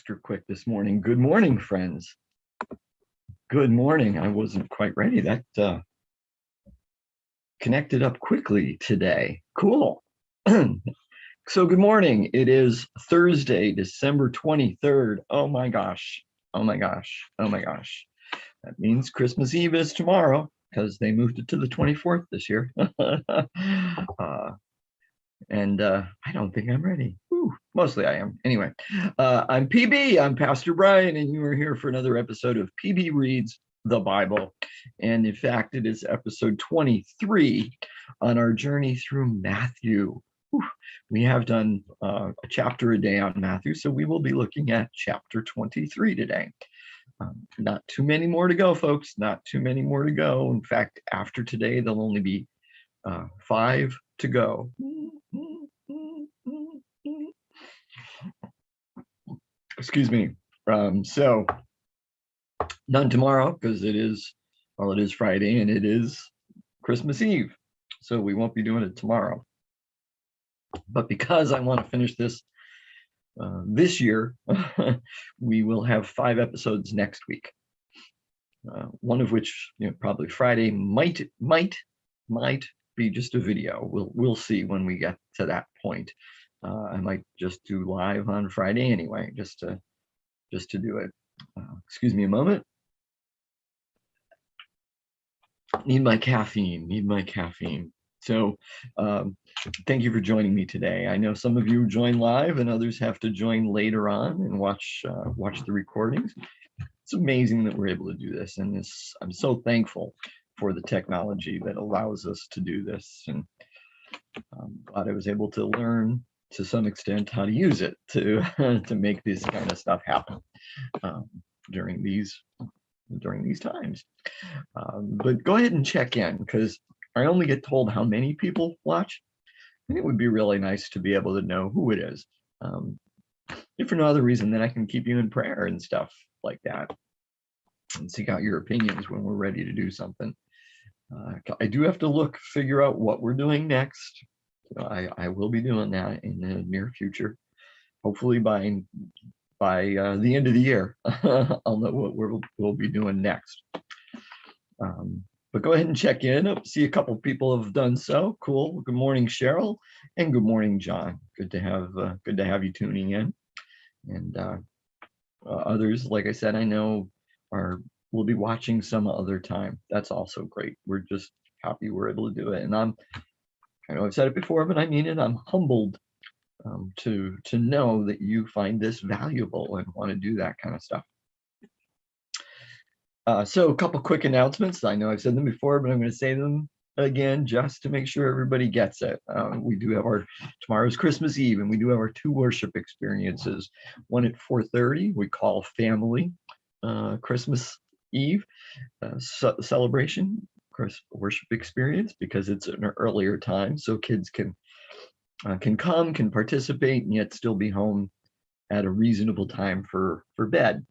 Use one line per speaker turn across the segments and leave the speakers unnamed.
extra quick this morning. Good morning, friends. Good morning. I wasn't quite ready. That connected up quickly today. Cool. So good morning. It is Thursday, December 23rd. Oh my gosh. Oh my gosh. Oh my gosh. That means Christmas Eve is tomorrow because they moved it to the 24th this year. I don't think I'm ready. Mostly I am. Anyway, I'm PB. I'm Pastor Brian, and you are here for another episode of PB Reads the Bible. And in fact, it is episode 23 on our journey through Matthew. We have done a chapter a day on Matthew, so we will be looking at chapter 23 today. Not too many more to go, folks. Not too many more to go. In fact, after today, there'll only be 5 to go. Excuse me. So none tomorrow because it is Friday and it is Christmas Eve. So we won't be doing it tomorrow. But because I want to finish this this year, we will have 5 episodes next week. One of which, probably Friday might be just a video. We'll see when we get to that point. I might just do live on Friday anyway, just to do it. Excuse me a moment. Need my caffeine. So thank you for joining me today. I know some of you join live and others have to join later on and watch the recordings. It's amazing that we're able to do this, and I'm so thankful for the technology that allows us to do this, and I'm glad I was able to learn to some extent how to use it to make this kind of stuff happen during these times. But go ahead and check in, because I only get told how many people watch, and it would be really nice to be able to know who it is. If for no other reason, then I can keep you in prayer and stuff like that, and seek out your opinions when we're ready to do something. I do have to figure out what we're doing next. I will be doing that in the near future. Hopefully by the end of the year, I'll know what we'll be doing next. But go ahead and check in. See, a couple people have done so. Cool. Good morning, Cheryl, and good morning, John. Good to have you tuning in. And others, like I said, I know will be watching some other time. That's also great. We're just happy we're able to do it. And I know I've said it before, but I mean it. I'm humbled to know that you find this valuable and want to do that kind of stuff. So a couple quick announcements. I know I've said them before, but I'm going to say them again just to make sure everybody gets it. We do have tomorrow's Christmas Eve, and we do have our 2 worship experiences. One at 4:30 we call Family Christmas Eve celebration worship experience, because it's an earlier time, so kids can come, can participate, and yet still be home at a reasonable time for bed.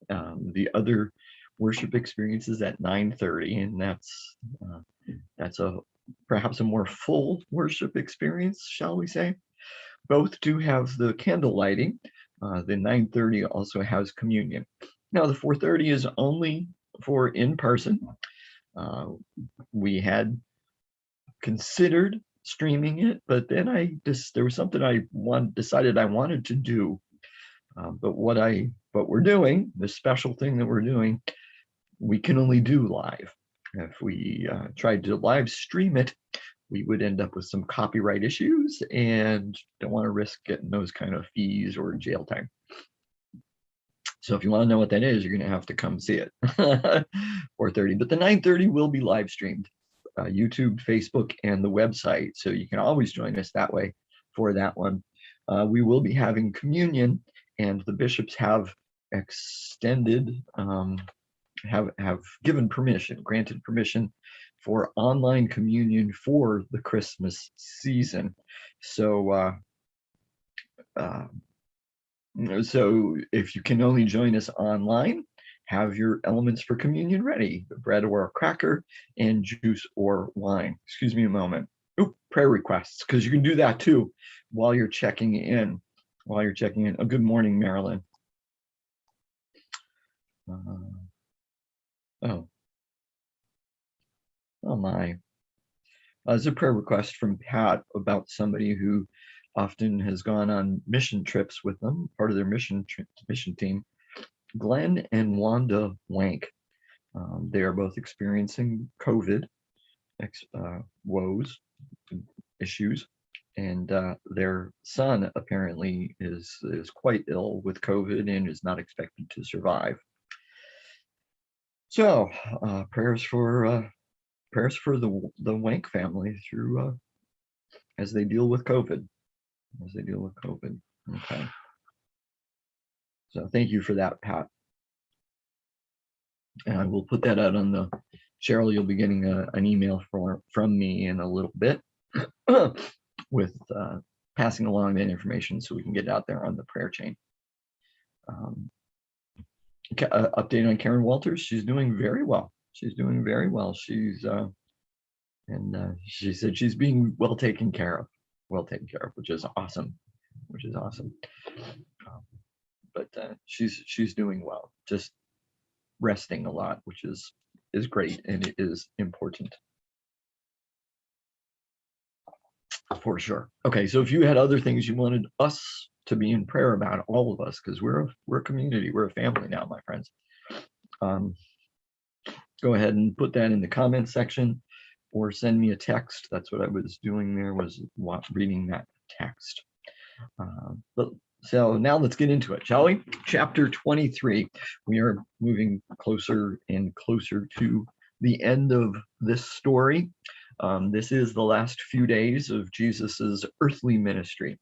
The other worship experiences at 9:30, and that's perhaps a more full worship experience, shall we say. Both do have the candle lighting. The 9:30 also has communion. Now the 4:30 is only for in-person. We had considered streaming it, but then there was something I decided I wanted to do. But what we're doing, the special thing that we're doing, we can only do live. If we tried to live stream it, we would end up with some copyright issues, and don't want to risk getting those kind of fees or jail time. So if you want to know what that is, you're going to have to come see it. 4:30, but the 9:30 will be live streamed, YouTube, Facebook, and the website. So you can always join us that way for that one. We will be having communion, and the bishops have extended, have granted permission for online communion for the Christmas season. So if you can only join us online, have your elements for communion ready: bread or a cracker, and juice or wine. Excuse me a moment. Prayer requests, because you can do that too while you're checking in. Oh, good morning, Marilyn. Oh, oh my. There's a prayer request from Pat about somebody who often has gone on mission trips with them, part of their mission team, Glenn and Wanda Wank. They are both experiencing COVID woes, issues, and their son apparently is quite ill with COVID and is not expected to survive. So prayers for the Wank family through as they deal with COVID. Okay. So thank you for that, Pat. And I will put that out on the Cheryl. You'll be getting an email from me in a little bit with passing along that information so we can get it out there on the prayer chain. Update on Karen Walters. She's doing very well. She's she said she's being well taken care of, which is awesome. But she's doing well, just resting a lot, which is great, and it is important for sure. Okay, so if you had other things you wanted us to be in prayer about, all of us, because we're a community, we're a family now, my friends. Go ahead and put that in the comment section, or send me a text. That's what I was doing there, was reading that text. So now let's get into it, shall we? Chapter 23. We are moving closer and closer to the end of this story. This is the last few days of Jesus's earthly ministry.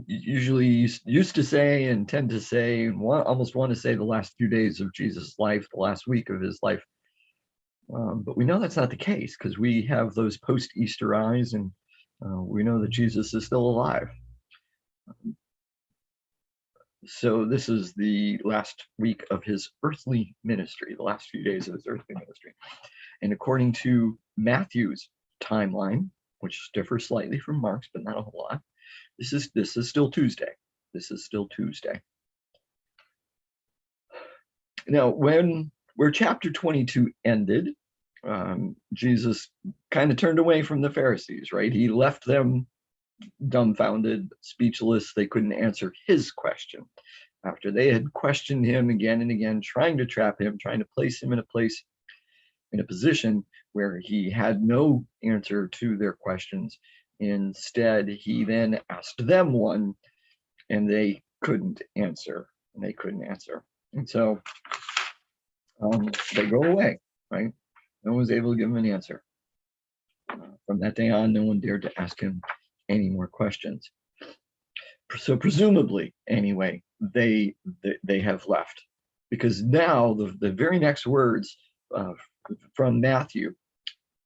Usually used to say and tend to say, and almost want to say the last few days of Jesus' life, the last week of his life. But we know that's not the case, because we have those post-Easter eyes, and we know that Jesus is still alive. So this is the last week of his earthly ministry, the last few days of his earthly ministry. And according to Matthew's timeline, which differs slightly from Mark's, but not a whole lot, this is still Tuesday. Now, where chapter 22 ended, Jesus kind of turned away from the Pharisees, right? He left them dumbfounded, speechless. They couldn't answer his question. After they had questioned him again and again, trying to trap him, trying to place him in a position where he had no answer to their questions. Instead, he then asked them one, and they couldn't answer. And so they go away, right? No one was able to give him an answer. From that day on, no one dared to ask him any more questions. So presumably, anyway, they have left, because now the very next words from Matthew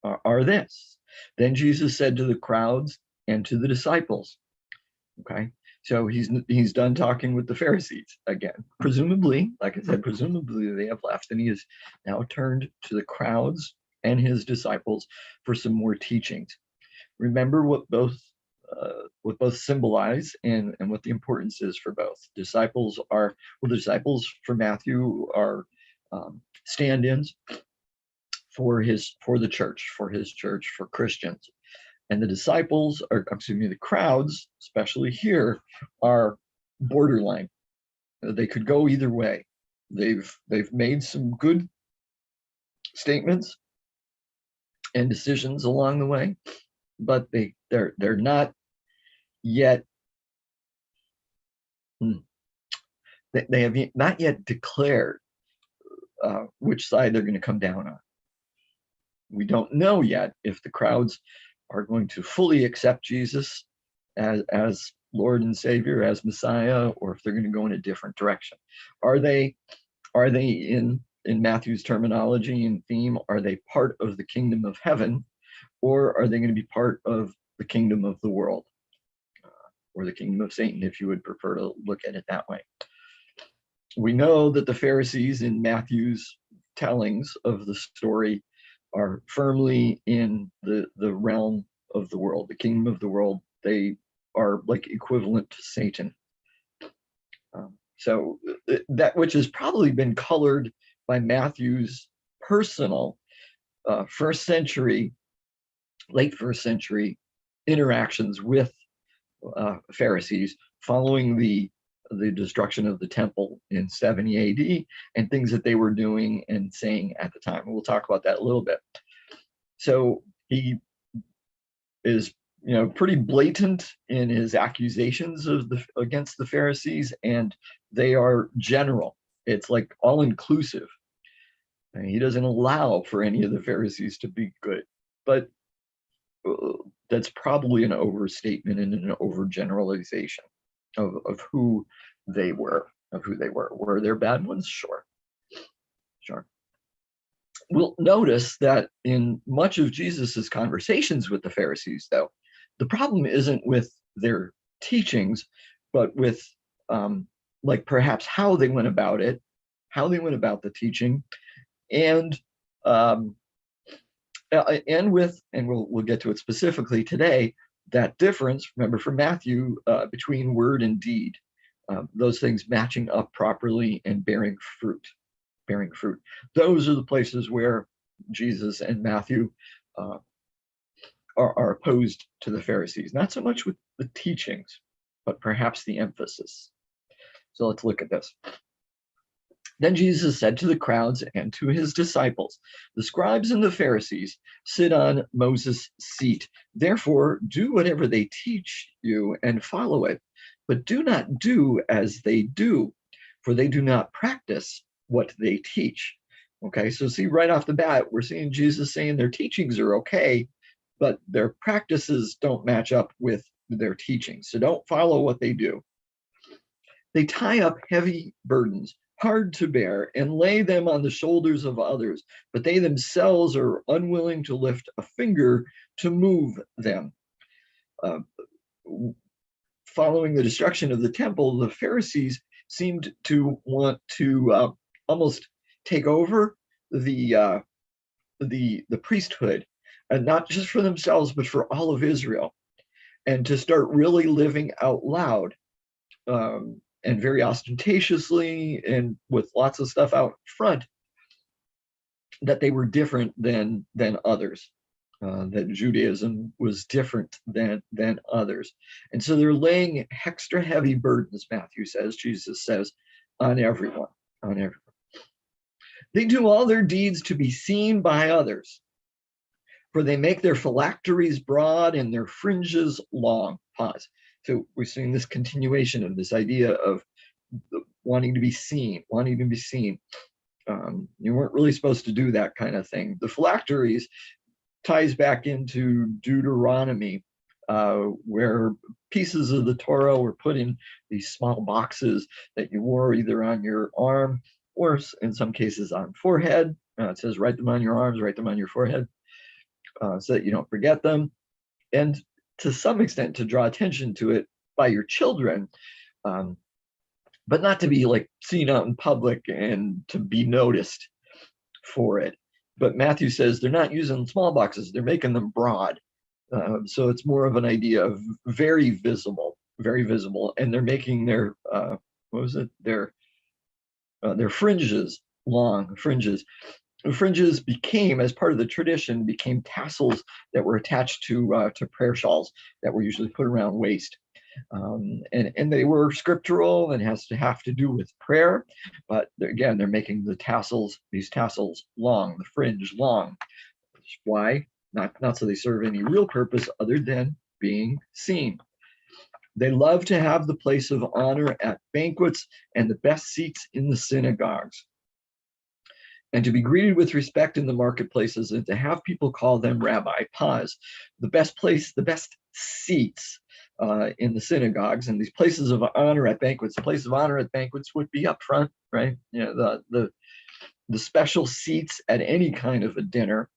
are this: then Jesus said to the crowds and to the disciples. Okay, so he's done talking with the Pharisees again. Presumably, like I said, presumably they have left, and he has now turned to the crowds and his disciples for some more teachings. Remember what both symbolize and what the importance is for both. The disciples for Matthew are stand-ins for the church, for Christians. And the disciples, the crowds, especially here, are borderline. They could go either way. They've made some good statements and decisions along the way, but they're not yet. They have not yet declared which side they're going to come down on. We don't know yet if the crowds are going to fully accept Jesus as Lord and Savior, as Messiah, or if they're going to go in a different direction. Are they in Matthew's terminology and theme, are they part of the kingdom of heaven, or are they going to be part of the kingdom of the world, or the kingdom of Satan, if you would prefer to look at it that way? We know that the Pharisees in Matthew's tellings of the story are firmly in the realm of the world, the kingdom of the world. They are like equivalent to Satan. So that which has probably been colored by Matthew's personal first century, late first century interactions with Pharisees following the destruction of the temple in 70 AD and things that they were doing and saying at the time. And we'll talk about that a little bit. So he is, pretty blatant in his accusations against the Pharisees, and they are general. It's like all inclusive. And he doesn't allow for any of the Pharisees to be good, but that's probably an overstatement and an overgeneralization of who they were, Were there bad ones? Sure. We'll notice that in much of Jesus's conversations with the Pharisees, though, the problem isn't with their teachings, but with like perhaps how they went about it, how they went about the teaching, and we'll get to it specifically today, that difference, remember from Matthew, between word and deed, those things matching up properly and bearing fruit. Those are the places where Jesus and Matthew are opposed to the Pharisees, not so much with the teachings, but perhaps the emphasis. So let's look at this. Then Jesus said to the crowds and to his disciples, "The scribes and the Pharisees sit on Moses' seat. Therefore, do whatever they teach you and follow it, but do not do as they do, for they do not practice what they teach." Okay, so see right off the bat, we're seeing Jesus saying their teachings are okay, but their practices don't match up with their teachings. So don't follow what they do. They tie up heavy burdens, hard to bear, and lay them on the shoulders of others, but they themselves are unwilling to lift a finger to move them. Following the destruction of the temple, the Pharisees seemed to want to almost take over the priesthood, and not just for themselves, but for all of Israel, and to start really living out loud and very ostentatiously and with lots of stuff out front, that they were different than others, that Judaism was different than others. And so they're laying extra heavy burdens, Matthew says, Jesus says, on everyone. They do all their deeds to be seen by others, for they make their phylacteries broad and their fringes long. Pause. So we're seeing this continuation of this idea of wanting to be seen. You weren't really supposed to do that kind of thing. The phylacteries ties back into Deuteronomy, where pieces of the Torah were put in these small boxes that you wore either on your arm or in some cases on forehead. It says write them on your arms, write them on your forehead, so that you don't forget them. And to some extent to draw attention to it by your children, but not to be like seen out in public and to be noticed for it. But Matthew says they're not using small boxes, they're making them broad. So it's more of an idea of very visible, and they're making their their fringes long. Fringes became, as part of the tradition, became tassels that were attached to prayer shawls that were usually put around waist. And they were scriptural and have to do with prayer, but again, they're making these tassels long, the fringe long. Why? Not so they serve any real purpose other than being seen. They love to have the place of honor at banquets and the best seats in the synagogues, and to be greeted with respect in the marketplaces, and to have people call them rabbi. Pause. The best seats in the synagogues and these places of honor at banquets. The place of honor at banquets would be up front, right? The special seats at any kind of a dinner.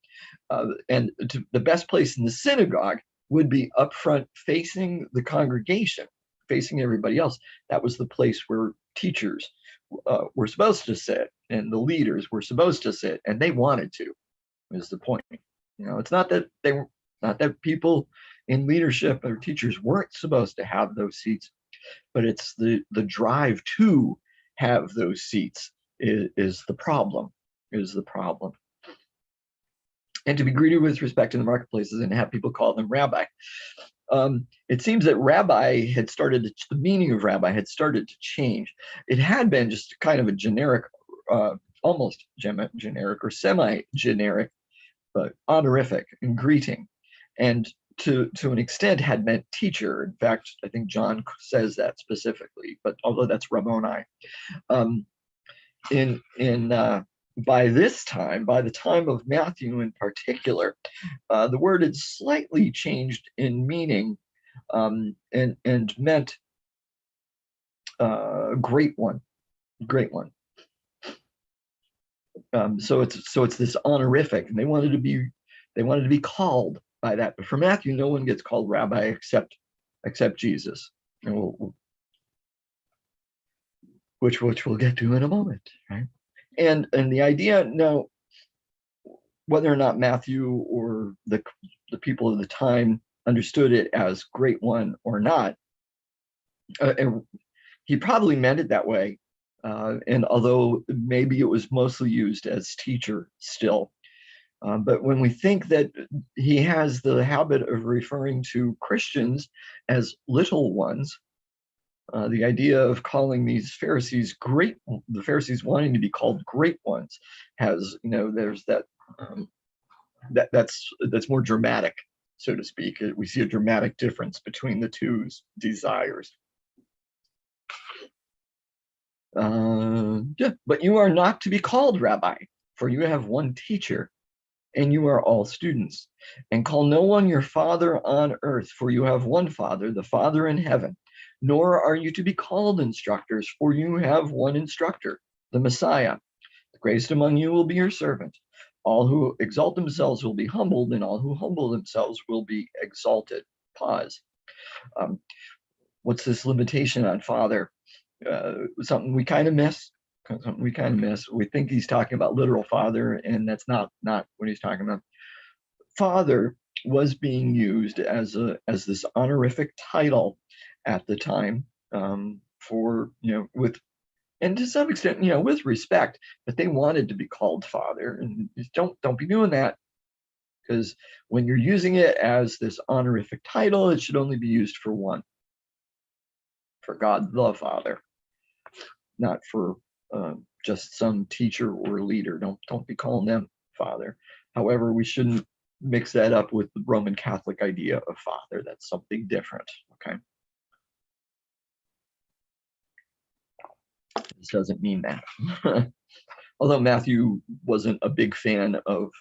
And the best place in the synagogue would be up front, facing the congregation, facing everybody else. That was the place where teachers were supposed to sit, and the leaders were supposed to sit, and they wanted to, is the point. It's not that people in leadership or teachers weren't supposed to have those seats, but it's the drive to have those seats is the problem, and to be greeted with respect in the marketplaces and have people call them rabbi. It seems that rabbi had started, the meaning of rabbi had started to change. It had been just kind of a generic, almost generic or semi-generic, but honorific and greeting. And to an extent had meant teacher. In fact, I think John says that specifically, but although that's Rabboni. By this time, by the time of Matthew in particular, the word had slightly changed in meaning, and meant great one. So it's this honorific, and they wanted to be called by that. But for Matthew, no one gets called rabbi except Jesus, and which we'll get to in a moment, right? And the idea now, whether or not Matthew or the people of the time understood it as great one or not, and he probably meant it that way. And although maybe it was mostly used as teacher still, but when we think that he has the habit of referring to Christians as little ones, the idea of calling these Pharisees the Pharisees wanting to be called great ones, has, there's that, that's more dramatic, so to speak. We see a dramatic difference between the two desires. But you are not to be called rabbi, for you have one teacher, and you are all students. And call no one your father on earth, for you have one Father, the Father in heaven. Nor are you to be called instructors, for you have one instructor, the Messiah. The greatest among you will be your servant. All who exalt themselves will be humbled, and all who humble themselves will be exalted. Pause. What's this limitation on Father? Something we kind of miss. We think he's talking about literal father, and that's not what he's talking about. Father was being used as this honorific title at the time, for, and to some extent, with respect, but they wanted to be called Father, and just don't be doing that, because when you're using it as this honorific title, it should only be used for one, for God the Father, not for just some teacher or leader. Don't be calling them Father. However, we shouldn't mix that up with the Roman Catholic idea of Father. That's something different. Okay. This doesn't mean that. Although Matthew wasn't a big fan of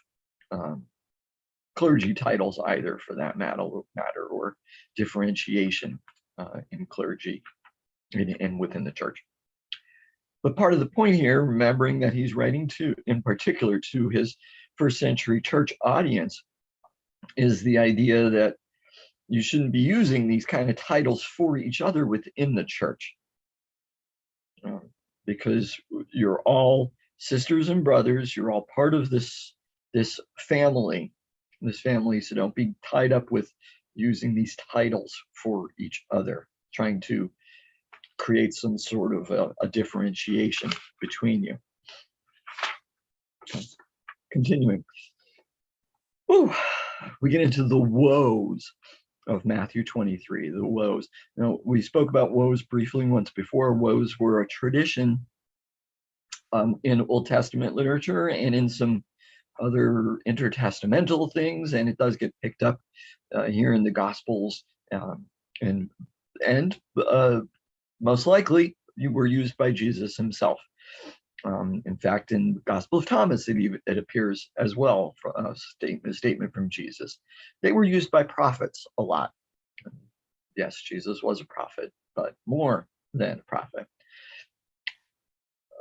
clergy titles either, for that matter, or differentiation in clergy and within the church. But part of the point here, remembering that he's writing in particular to his first century church audience, is the idea that you shouldn't be using these kind of titles for each other within the church, because you're all sisters and brothers. You're all part of this family. So don't be tied up with using these titles for each other, trying to create some sort of a differentiation between you. Continuing. Ooh, we get into the woes of Matthew 23, the woes. Now, we spoke about woes briefly once before. Woes were a tradition in Old Testament literature and in some other intertestamental things, and it does get picked up here in the Gospels, and most likely you were used by Jesus himself. In fact, in the Gospel of Thomas, it appears as well, a statement from Jesus. They were used by prophets a lot. Yes, Jesus was a prophet, but more than a prophet.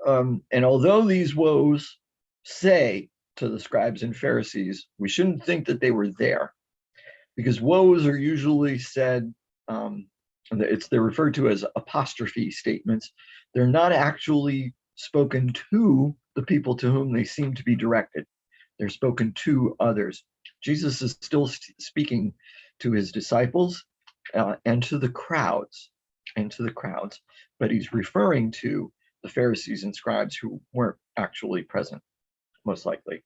And although these woes say to the scribes and Pharisees, we shouldn't think that they were there, because woes are usually said, they're referred to as apostrophe statements. They're not actually spoken to the people to whom they seem to be directed. They're spoken to others. Jesus is still speaking to his disciples and to the crowds. and to the crowds, but he's referring to the Pharisees and scribes who weren't actually present, most likely.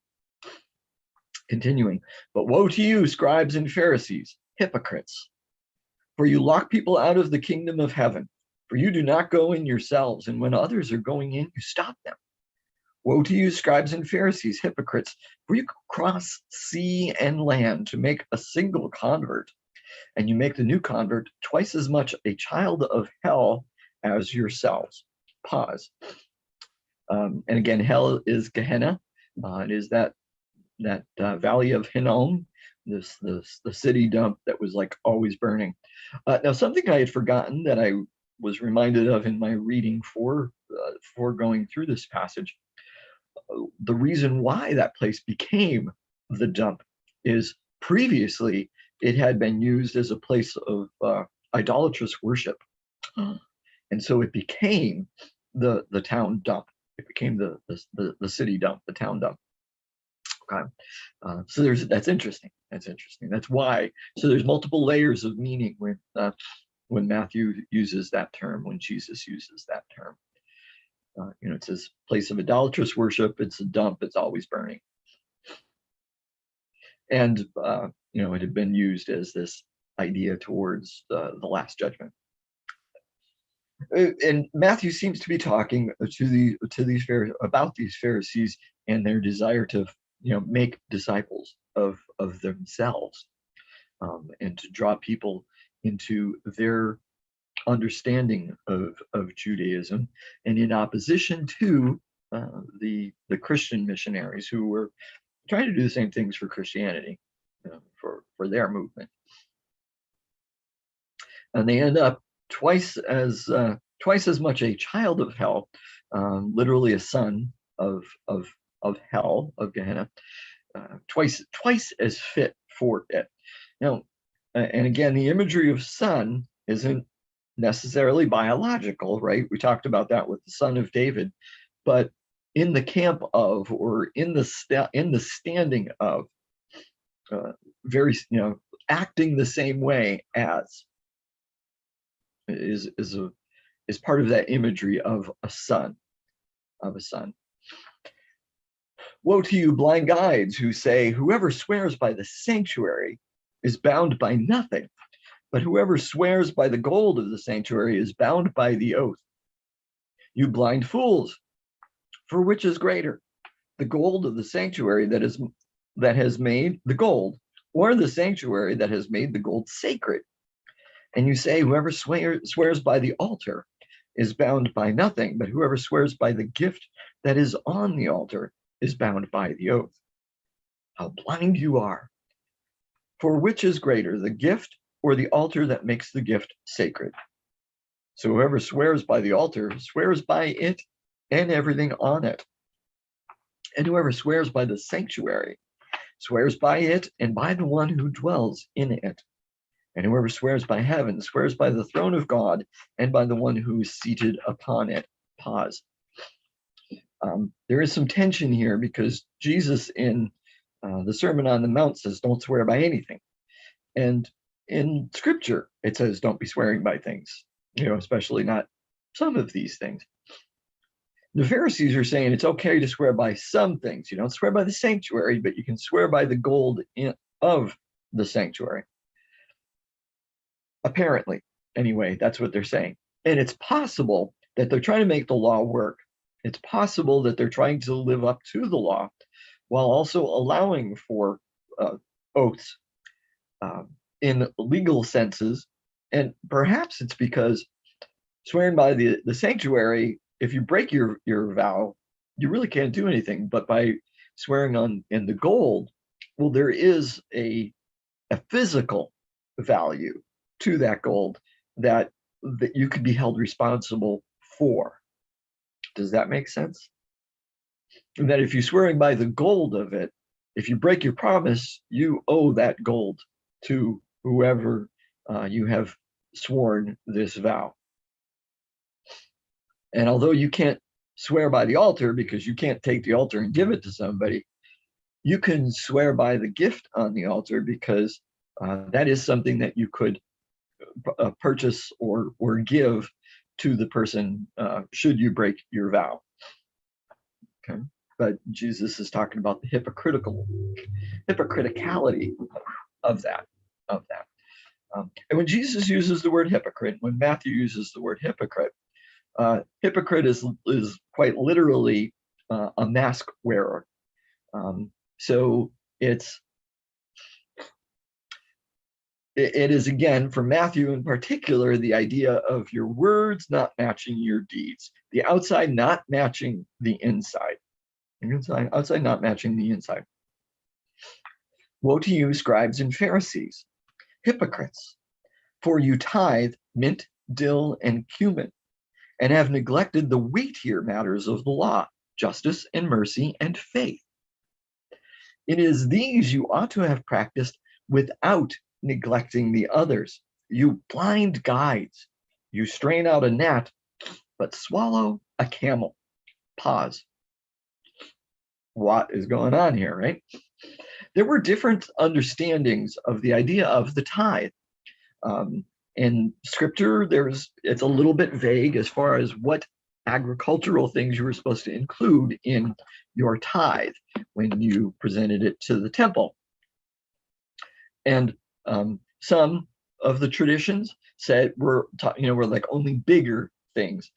Continuing, but woe to you, scribes and Pharisees, hypocrites, for you lock people out of the kingdom of heaven, for you do not go in yourselves, and when others are going in, you stop them. Woe to you, scribes and Pharisees, hypocrites, for you cross sea and land to make a single convert, and you make the new convert twice as much a child of hell as yourselves. Pause. And again, hell is Gehenna. It is that valley of Hinnom, the city dump that was like always burning. Now, something I had forgotten that I was reminded of in my reading for going through this passage, the reason why that place became the dump is previously it had been used as a place of idolatrous worship. And so it became the town dump. It became the city dump, the town dump. Okay, so that's interesting. That's interesting. That's why. So there's multiple layers of meaning when Matthew uses that term, when Jesus uses that term. It says place of idolatrous worship. It's a dump. It's always burning. And it had been used as this idea towards the last judgment. And Matthew seems to be talking about these Pharisees and their desire to make disciples of themselves, and to draw people into their understanding of Judaism, and in opposition to the Christian missionaries who were trying to do the same things for Christianity, for their movement. And they end up twice as much a child of hell, literally a son of hell, of Gehenna, twice as fit for it. Now, and again, the imagery of son isn't necessarily biological, right? We talked about that with the son of David, but in the camp of, or in the standing of, very, acting the same way as, is part of that imagery of a son, Woe to you, blind guides, who say, whoever swears by the sanctuary is bound by nothing, but whoever swears by the gold of the sanctuary is bound by the oath. You blind fools, for which is greater, the gold of the sanctuary that has made the gold, or the sanctuary that has made the gold sacred? And you say, whoever swears by the altar is bound by nothing, but whoever swears by the gift that is on the altar is bound by the oath. How blind you are! For which is greater, the gift or the altar that makes the gift sacred? So whoever swears by the altar swears by it and everything on it. And whoever swears by the sanctuary swears by it and by the one who dwells in it. And whoever swears by heaven swears by the throne of God and by the one who is seated upon it. Pause. There is some tension here because Jesus in the Sermon on the Mount says, don't swear by anything. And in Scripture, it says, don't be swearing by things, especially not some of these things. The Pharisees are saying it's okay to swear by some things. You don't swear by the sanctuary, but you can swear by the gold of the sanctuary. Apparently, anyway, that's what they're saying. And it's possible that they're trying to make the law work. It's possible that they're trying to live up to the law while also allowing for oaths in legal senses. And perhaps it's because swearing by the sanctuary, if you break your vow, you really can't do anything. But by swearing in the gold, well, there is a physical value to that gold that you could be held responsible for. Does that make sense? And that if you're swearing by the gold of it, if you break your promise, you owe that gold to whoever you have sworn this vow. And although you can't swear by the altar because you can't take the altar and give it to somebody, you can swear by the gift on the altar because that is something that you could purchase or give to the person should you break your vow. Okay, but Jesus is talking about the hypocriticality of that. And when Jesus uses the word hypocrite, when Matthew uses the word hypocrite, hypocrite is quite literally a mask wearer. So it is, again, for Matthew in particular, the idea of your words not matching your deeds, the outside not matching the inside, outside not matching the inside. Woe to you, scribes and Pharisees, hypocrites, for you tithe mint, dill, and cumin, and have neglected the weightier matters of the law, justice and mercy and faith. It is these you ought to have practiced without neglecting the others. You blind guides, you strain out a gnat, but swallow a camel. Pause. What is going on here, right? There were different understandings of the idea of the tithe. In scripture, it's a little bit vague as far as what agricultural things you were supposed to include in your tithe when you presented it to the temple. And some of the traditions said were like only bigger things.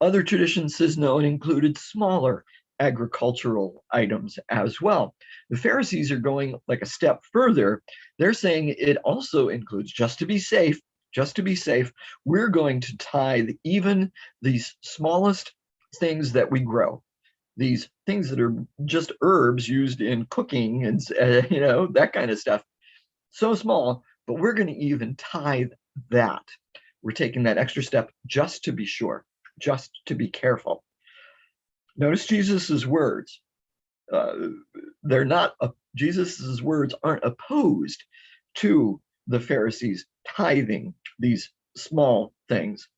Other traditions says no, it included smaller agricultural items as well. The Pharisees are going like a step further. They're saying it also includes, just to be safe, we're going to tithe even these smallest things that we grow, these things that are just herbs used in cooking and that kind of stuff. So small, but we're going to even tithe that. We're taking that extra step just to be sure, just to be careful. Notice Jesus's words. Jesus's words aren't opposed to the Pharisees tithing these small things.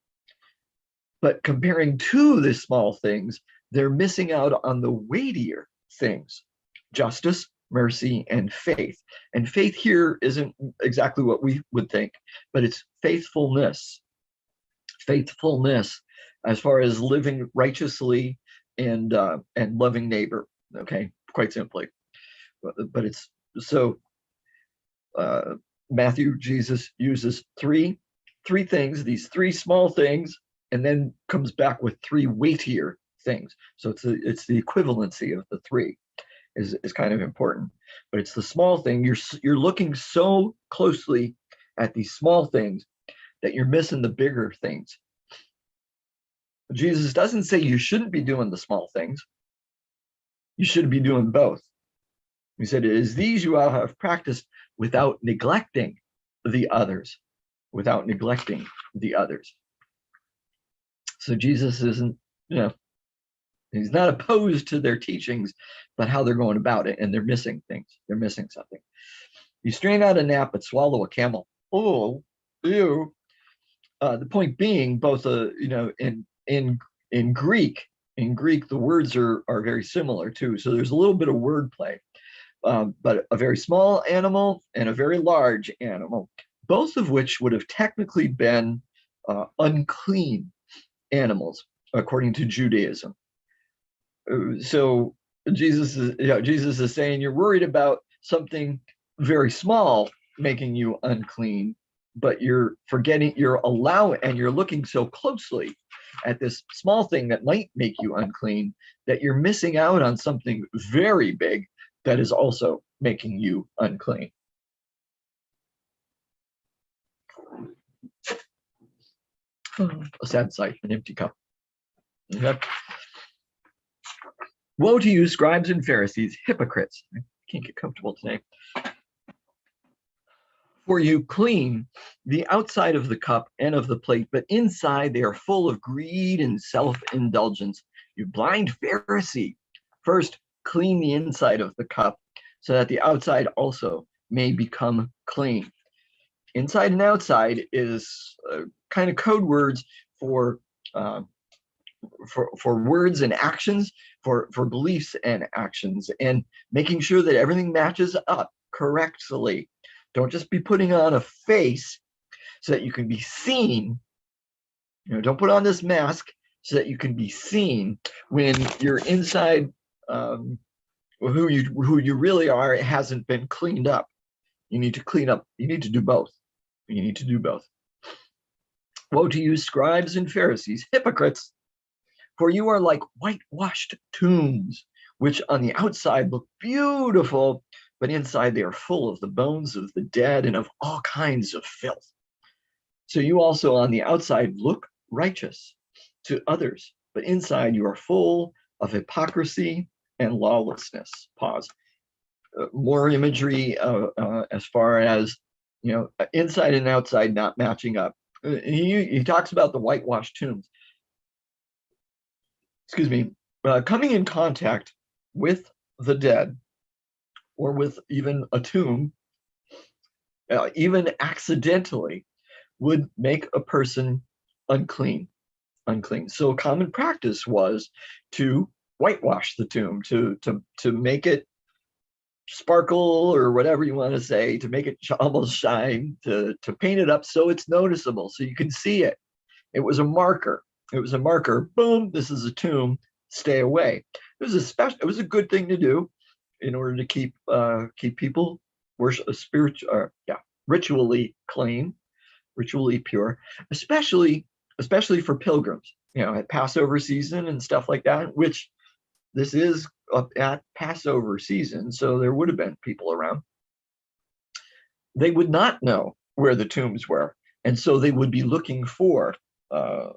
But comparing to the small things, they're missing out on the weightier things: justice, mercy, and faith. And faith here isn't exactly what we would think, but it's faithfulness. Faithfulness as far as living righteously and loving neighbor. Okay, quite simply. But it's so. Matthew, Jesus uses three things, these three small things, and then comes back with three weightier things. So it's the equivalency of the three is kind of important. But it's the small thing. You're looking so closely at these small things that you're missing the bigger things. Jesus doesn't say you shouldn't be doing the small things. You should be doing both. He said, it is these you all have practiced without neglecting the others. Without neglecting the others. So Jesus isn't, he's not opposed to their teachings, but how they're going about it, and they're missing things. They're missing something. You strain out a gnat, but swallow a camel. Oh, ew. The point being, both in Greek, the words are very similar too. So there's a little bit of wordplay. But a very small animal and a very large animal, both of which would have technically been unclean animals according to Judaism. So Jesus is saying you're worried about something very small making you unclean, but you're forgetting, you're looking so closely at this small thing that might make you unclean that you're missing out on something very big that is also making you unclean. A sad sight, an empty cup. Okay. Woe to you, scribes and Pharisees, hypocrites. I can't get comfortable today. For you clean the outside of the cup and of the plate, but inside they are full of greed and self-indulgence. You blind Pharisee, first clean the inside of the cup so that the outside also may become clean. Inside and outside is kind of code words for words and actions, for beliefs and actions, and making sure that everything matches up correctly. Don't just be putting on a face so that you can be seen. Don't put on this mask so that you can be seen when you're inside. Who you really are, it hasn't been cleaned up. You need to clean up. You need to do both. You need to do both. Woe to you, scribes and Pharisees, hypocrites, for you are like whitewashed tombs, which on the outside look beautiful, but inside they are full of the bones of the dead and of all kinds of filth. So you also on the outside look righteous to others, but inside you are full of hypocrisy and lawlessness. Pause. More imagery as far as, inside and outside not matching up. He talks about the whitewashed tombs. Excuse me. Coming in contact with the dead, or with even a tomb, even accidentally, would make a person unclean. So common practice was to whitewash the tomb, to make it sparkle, or whatever you want to say, to make it almost shine, to paint it up so it's noticeable, so you can see it. It was a marker. Boom, this is a tomb. Stay away. It was a good thing to do in order to keep people ritually clean, ritually pure, especially for pilgrims. At Passover season and stuff like that, which this is at Passover season, so there would have been people around. They would not know where the tombs were, and so they would be looking for the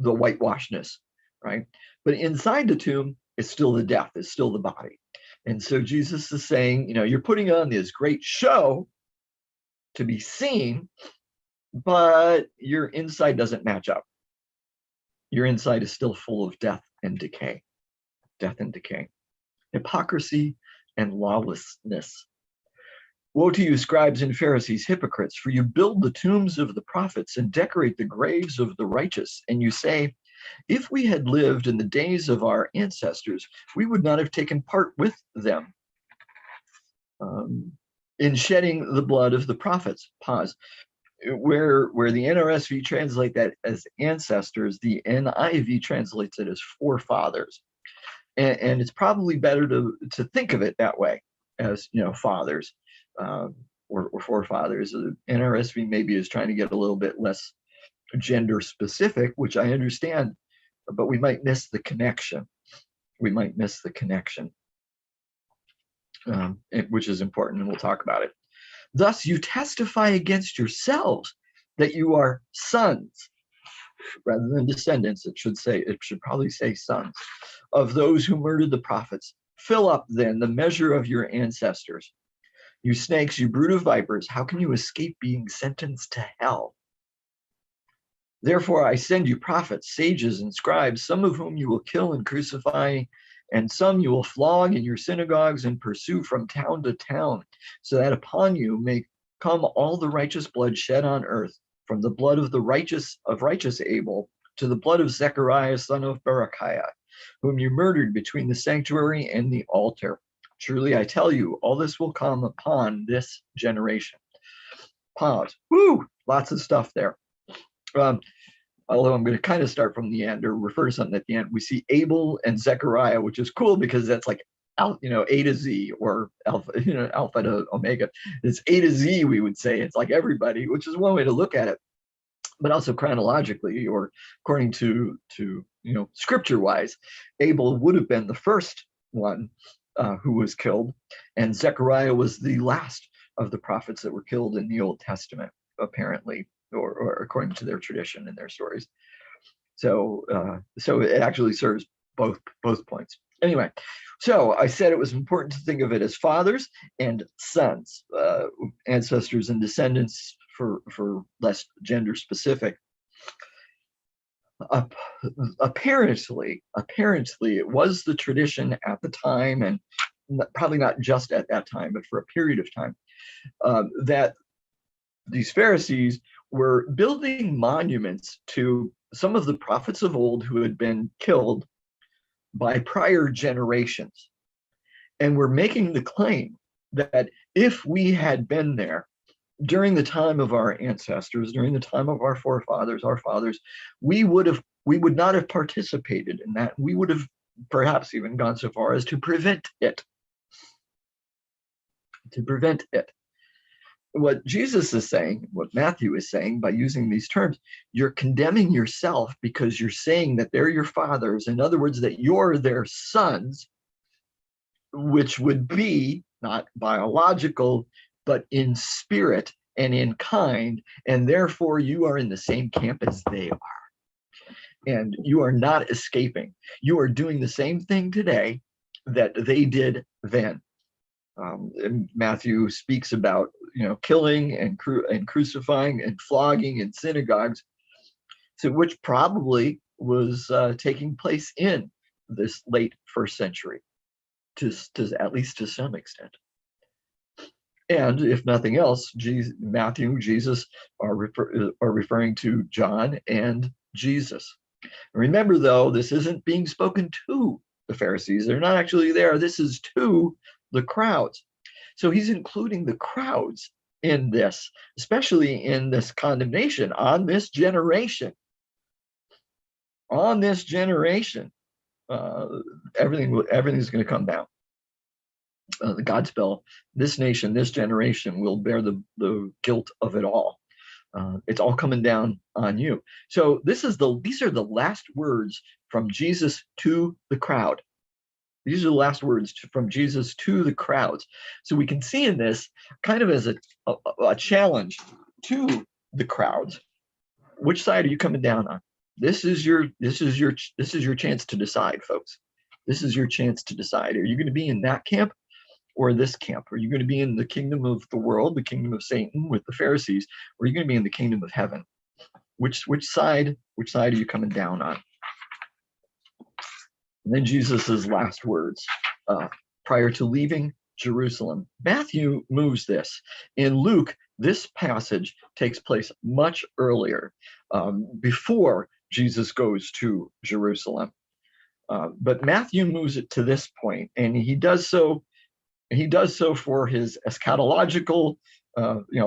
whitewashedness, right? But inside the tomb is still the death, is still the body. And so Jesus is saying, you're putting on this great show to be seen, but your inside doesn't match up. Your inside is still full of death and decay. Hypocrisy and lawlessness. Woe to you, scribes and Pharisees, hypocrites, for you build the tombs of the prophets and decorate the graves of the righteous. And you say, if we had lived in the days of our ancestors, we would not have taken part with them in shedding the blood of the prophets. Pause. Where the NRSV translate that as ancestors, the NIV translates it as forefathers. And it's probably better to think of it that way, as fathers or forefathers. The NRSV maybe is trying to get a little bit less gender specific, which I understand, but we might miss the connection. Which is important, and we'll talk about it. Thus, you testify against yourselves that you are sons, rather than descendants. It should probably say sons of those who murdered the prophets. Fill up then the measure of your ancestors. You snakes, you brood of vipers, how can you escape being sentenced to hell? Therefore, I send you prophets, sages, and scribes, some of whom you will kill and crucify, and some you will flog in your synagogues and pursue from town to town, so that upon you may come all the righteous blood shed on earth, from the blood of righteous Abel to the blood of Zechariah, son of Berechiah, whom you murdered between the sanctuary and the altar. Truly, I tell you, all this will come upon this generation. Pause. Woo! Lots of stuff there. Although I'm going to kind of start from the end, or refer to something at the end. We see Abel and Zechariah, which is cool because that's like, A to Z, or alpha to omega. It's A to Z, we would say. It's like everybody, which is one way to look at it. But also chronologically, or according to scripture-wise, Abel would have been the first one who was killed, and Zechariah was the last of the prophets that were killed in the Old Testament, apparently, or according to their tradition and their stories. So it actually serves both points. Anyway, so I said it was important to think of it as fathers and sons, ancestors and descendants, for less gender specific. Apparently, it was the tradition at the time, and probably not just at that time, but for a period of time, that these Pharisees were building monuments to some of the prophets of old who had been killed by prior generations. And we're making the claim that if we had been there during the time of our ancestors, during the time of our forefathers, our fathers, we would not have participated in that. We would have perhaps even gone so far as to prevent it. To prevent it. What Jesus is saying, what Matthew is saying by using these terms, you're condemning yourself because you're saying that they're your fathers. In other words, that you're their sons, which would be not biological, but in spirit and in kind, and therefore you are in the same camp as they are. And you are not escaping. You are doing the same thing today that they did then. And Matthew speaks about, killing and crucifying and flogging in synagogues, so which probably was taking place in this late first century, to at least to some extent. And if nothing else, Matthew, Jesus are referring to John and Jesus. Remember, though, this isn't being spoken to the Pharisees. They're not actually there. This is to the crowds. So he's including the crowds in this, especially in this condemnation on this generation. On this generation, everything's going to come down. The God spell, this nation, this generation will bear the guilt of it all. It's all coming down on you. So these are the last words from Jesus to the crowd. These are the last words from Jesus to the crowds. So we can see in this kind of as a challenge to the crowds. Which side are you coming down on? This is your chance to decide, folks. This is your chance to decide. Are you going to be in that camp or this camp? Are you going to be in the kingdom of the world, the kingdom of Satan with the Pharisees, or are you going to be in the kingdom of heaven? Which side are you coming down on? And then Jesus's last words prior to leaving Jerusalem. Matthew moves this. In Luke, this passage takes place much earlier, before Jesus goes to Jerusalem. But Matthew moves it to this point, and he does so for his eschatological,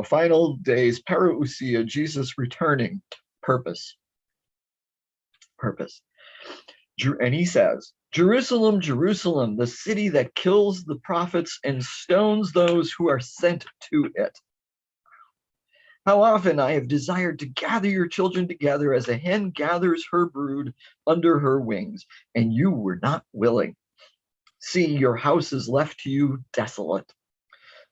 final days, parousia, Jesus returning purpose. And he says, Jerusalem, Jerusalem, the city that kills the prophets and stones those who are sent to it. How often I have desired to gather your children together as a hen gathers her brood under her wings, and you were not willing. See, your house is left to you desolate.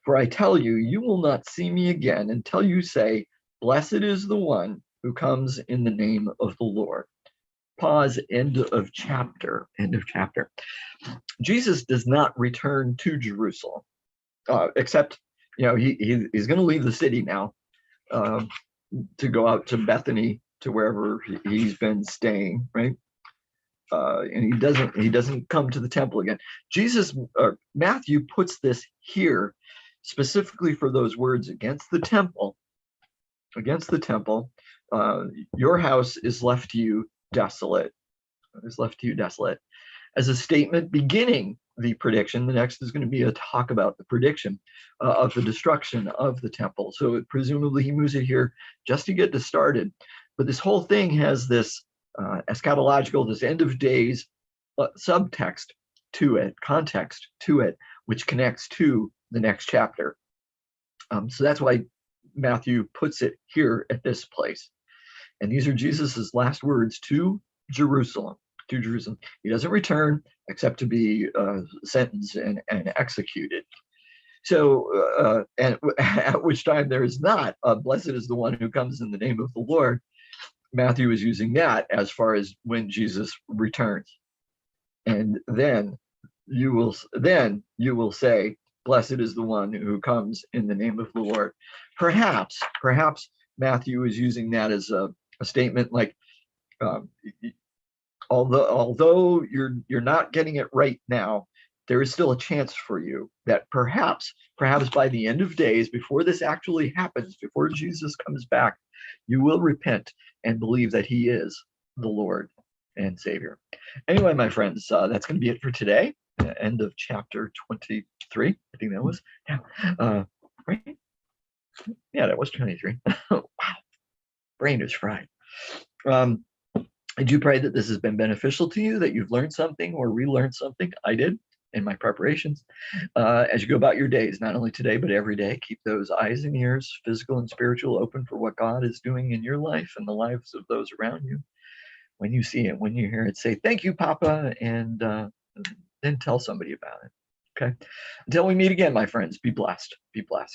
For I tell you, you will not see me again until you say, blessed is the one who comes in the name of the Lord. Pause, end of chapter. Jesus does not return to Jerusalem, except, he's going to leave the city now to go out to Bethany, to wherever he's been staying, right? And he doesn't come to the temple again. Matthew puts this here specifically for those words against the temple. Your house is left to you desolate. As a statement beginning the prediction. The next is going to be a talk about the prediction of the destruction of the temple. So presumably he moves it here just to get this started. But this whole thing has this eschatological, this end of days subtext to it, context to it, which connects to the next chapter. So that's why Matthew puts it here at this place. And these are Jesus's last words to Jerusalem. He doesn't return except to be sentenced and executed. So, and at which time there is not a blessed is the one who comes in the name of the Lord. Matthew is using that as far as when Jesus returns. And then you will say, blessed is the one who comes in the name of the Lord. Perhaps Matthew is using that as a statement like, although you're not getting it right now, there is still a chance for you that perhaps by the end of days, before this actually happens, before Jesus comes back, you will repent and believe that he is the Lord and Savior. Anyway, my friends, that's going to be it for today. end of chapter 23. I think that was. Yeah. Right? Yeah, that was 23. Wow. Brain is fried. I do pray that this has been beneficial to you, that you've learned something or relearned something. I did in my preparations. As you go about your days, not only today, but every day, keep those eyes and ears, physical and spiritual, open for what God is doing in your life and the lives of those around you. When you see it, when you hear it, say, thank you, Papa, and then tell somebody about it. Okay. Until we meet again, my friends, be blessed. Be blessed.